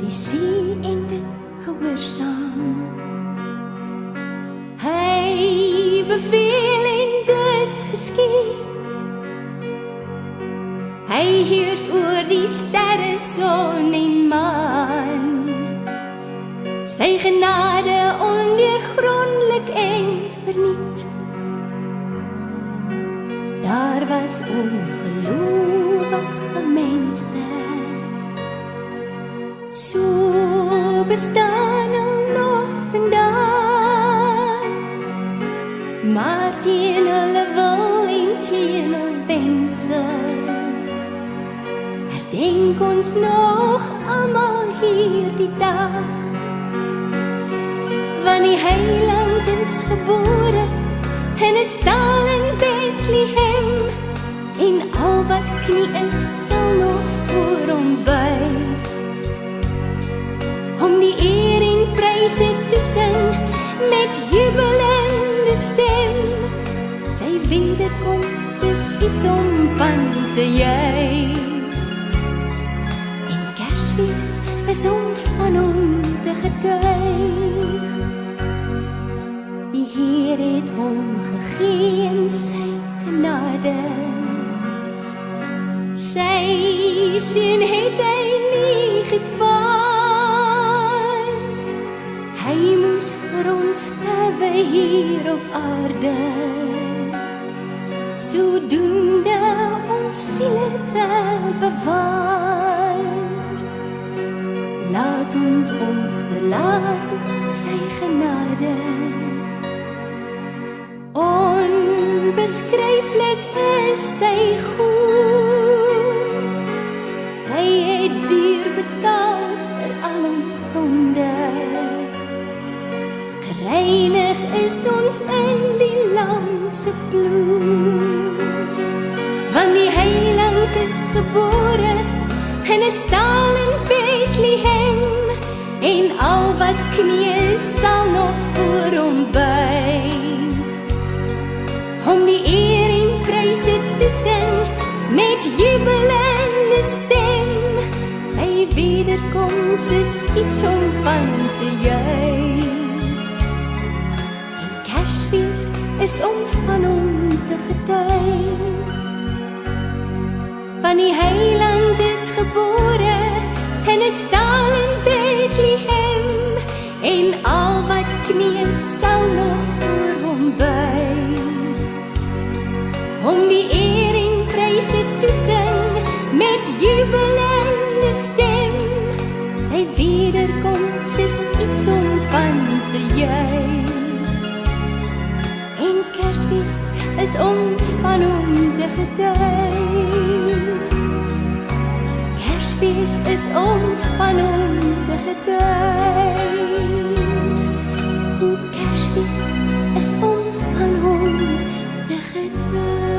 die see en dit gehoorsaam. Hy beveel en dit geskied. Hy heers oor die sterre, son en maan. Sy genade ondeurgrondelik en verniet. Daar was ongelowige mense, so bestaan hulle nog vandag, maar teen hulle wil en teen hulle wense, herdenk ons nog almal hier die dag, want die heiland is gebore in 'n stal in Bethlehem, en al wat knie is sal nog voor hom buig, om die eer en pryse te sing met jubelende stem. Sy wederkoms is iets om van te juig, en Kersfees is om van hom te getuig. Die Heer het hom gegee in sy genade, sy seun het hy nie gespaar. Hy moes vir ons sterwe hier op aarde, sodoende ons siele te bewaar. Laat ons verlaat op sy genade. Onbeskryflik is sy goed, hy het duur betaal vir al ons sonde. Gereinig is ons in die lam se bloed, want die heiland is gebore in 'n stal in Bethlehem, en al wat knie sal nog voor hom buig, om die eer en pryse te sing met jubelende stem. Sy wederkoms is iets om van te juig, en Kersfees is om van hom te getuig, want die heiland is gebore in 'n stal in Bethlehem, en al wat knie sal nog voor hom buig, om die eer en pryse te sing met jubelende stem. Sy wederkoms is iets om van te juig, en Kersfees is om van hom te getuig. Kersfees is om van hom te getuig. Kersfees is om van hom te getuig.